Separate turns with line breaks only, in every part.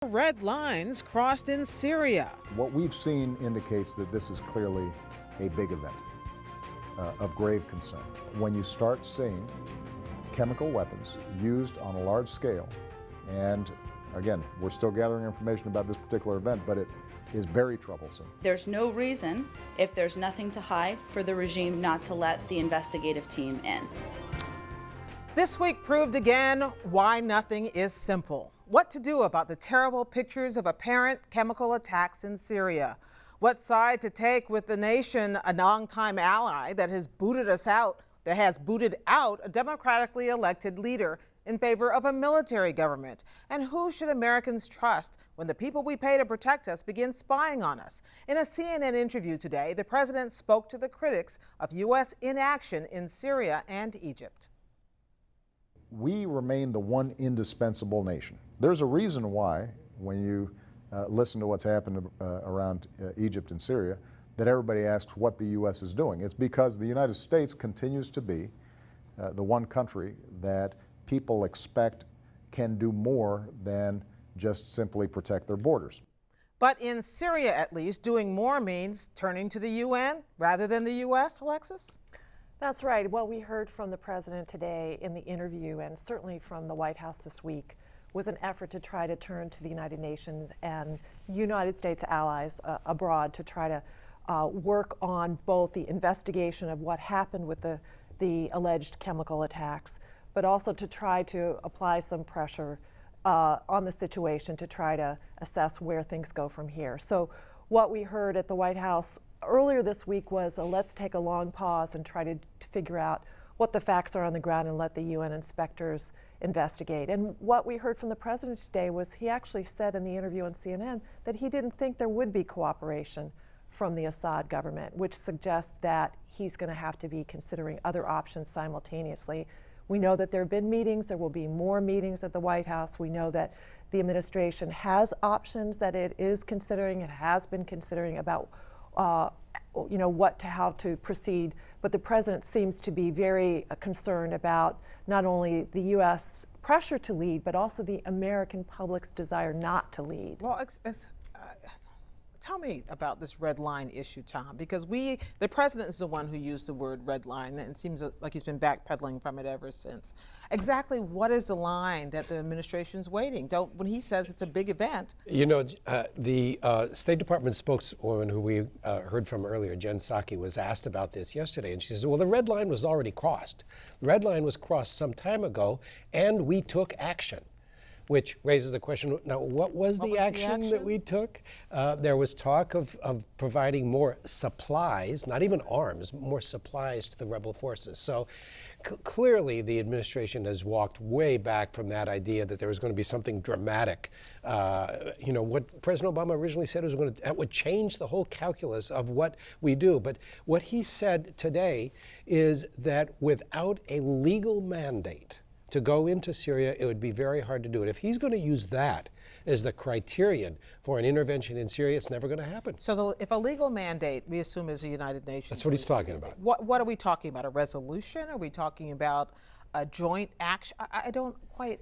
Red lines crossed in Syria.
What we've seen indicates that this is clearly a big event of grave concern. When you start seeing chemical weapons used on a large scale, and again, we're still gathering information about this particular event, but it is very troublesome.
There's no reason, if there's nothing to hide, for the regime not to let the investigative team in.
This week proved again why nothing is simple. What to do about the terrible pictures of apparent chemical attacks in Syria. What side to take with the nation, a longtime ally that has booted out a democratically elected leader in favor of a military government. And who should Americans trust when the people we pay to protect us begin spying on us? In a CNN interview today, the president spoke to the critics of U.S. inaction in Syria and Egypt.
We remain the one indispensable nation. There's a reason why, when you listen to what's happened around Egypt and Syria, that everybody asks what the U.S. is doing. It's because the United States continues to be the one country that people expect can do more than just simply protect their borders.
But in Syria, at least, doing more means turning to the UN rather than the U.S., Alexis?
That's right. What we heard from the president today in the interview, and certainly from the White House this week, was an effort to try to turn to the United Nations and United States allies abroad to try to work on both the investigation of what happened with the alleged chemical attacks, but also to try to apply some pressure on the situation to try to assess where things go from here. So what we heard at the White House earlier this week was let's take a long pause and try to figure out what the facts are on the ground and let the UN inspectors investigate. And what we heard from the president today was he actually said in the interview on CNN that he didn't think there would be cooperation from the Assad government, which suggests that he's going to have to be considering other options simultaneously. We know that there have been meetings. There will be more meetings at the White House. We know that the administration has options that it is considering, it has been considering about how to proceed, but the president seems to be very concerned about not only the U.S. pressure to lead, but also the American public's desire not to lead.
Well, tell me about this red line issue, Tom, because the president is the one who used the word red line, and it seems like he's been backpedaling from it ever since. Exactly what is the line that the administration's waiting? When he says it's a big event.
You know, the State Department spokeswoman who we heard from earlier, Jen Psaki, was asked about this yesterday, and she says, well, the red line was already crossed. The red line was crossed some time ago, and we took action. Which raises the question, now what was the action that we took? There was talk of providing more supplies, not even arms, more supplies to the rebel forces. So clearly the administration has walked way back from that idea that there was going to be something dramatic. What President Obama originally said was that would change the whole calculus of what we do. But what he said today is that without a legal mandate to go into Syria, it would be very hard to do it. If he's going to use that as the criterion for an intervention in Syria, it's never going to happen.
So if a legal mandate, we assume, is the United Nations.
That's what he's talking about.
What are we talking about? A resolution? Are we talking about a joint action? I don't quite.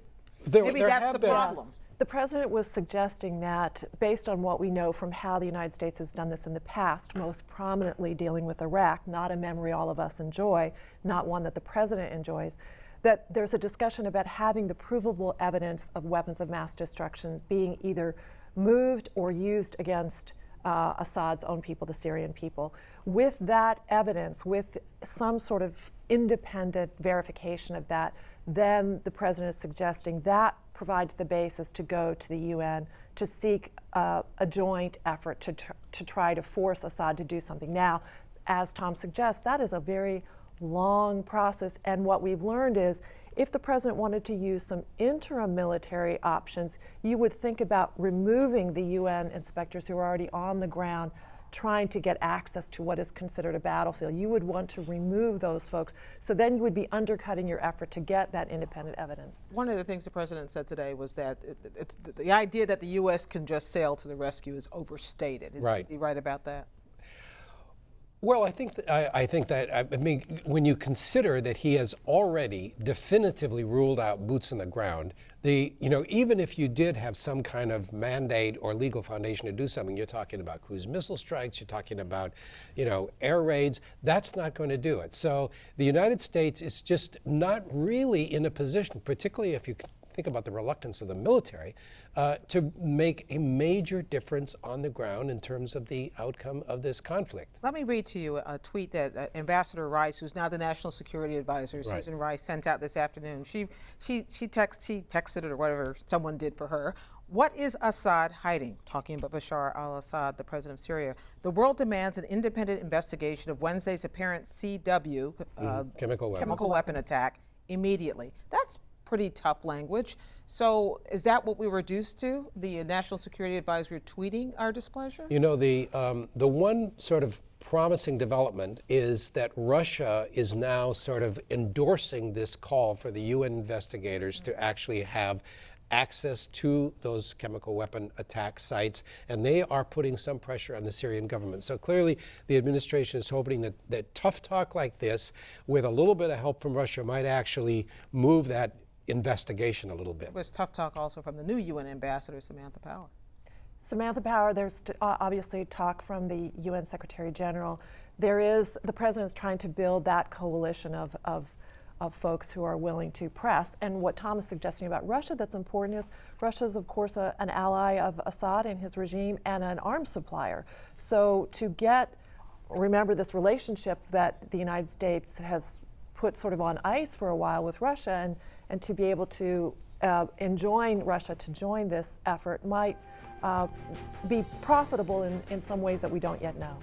Maybe that's the problem.
Yes. The president was suggesting that, based on what we know from how the United States has done this in the past, most prominently dealing with Iraq, not a memory all of us enjoy, not one that the president enjoys, that there's a discussion about having the provable evidence of weapons of mass destruction being either moved or used against Assad's own people, the Syrian people. With that evidence, with some sort of independent verification of that, then the president is suggesting that provides the basis to go to the UN to seek a joint effort to try to force Assad to do something. Now, as Tom suggests, that is a very long process, and what we've learned is if the president wanted to use some interim military options, you would think about removing the UN inspectors who are already on the ground trying to get access to what is considered a battlefield. You would want to remove those folks, so then you would be undercutting your effort to get that independent evidence.
One of the things the president said today was that the idea that the U.S. can just sail to the rescue is overstated. Is he right about that?
Well, I think that I mean, when you consider that he has already definitively ruled out boots on the ground, even if you did have some kind of mandate or legal foundation to do something, you're talking about cruise missile strikes, you're talking about, air raids. That's not going to do it. So the United States is just not really in a position, particularly if you think about the reluctance of the military, to make a major difference on the ground in terms of the outcome of this conflict.
Let me read to you a tweet that Ambassador Rice, who's now the National Security Advisor,
Right.
Susan Rice, sent out this afternoon. She texted it or whatever someone did for her. What is Assad hiding? Talking about Bashar al-Assad, the president of Syria. The world demands an independent investigation of Wednesday's apparent CW, chemical weapon attack, immediately. That's pretty tough language. So is that what we were reduced to? The National Security Advisor tweeting our displeasure?
The one sort of promising development is that Russia is now sort of endorsing this call for the UN investigators to actually have access to those chemical weapon attack sites, and they are putting some pressure on the Syrian government. So clearly the administration is hoping that tough talk like this, with a little bit of help from Russia, might actually move that investigation a little bit.
There was tough talk also from the new UN ambassador, Samantha Power.
Samantha Power, there's obviously talk from the UN Secretary General. The president is trying to build that coalition of folks who are willing to press. And what Tom is suggesting about Russia that's important is Russia is, of course, an ally of Assad and his regime and an arms supplier. So remember this relationship that the United States has put sort of on ice for a while with Russia, and to be able to enjoin Russia to join this effort might be profitable in some ways that we don't yet know.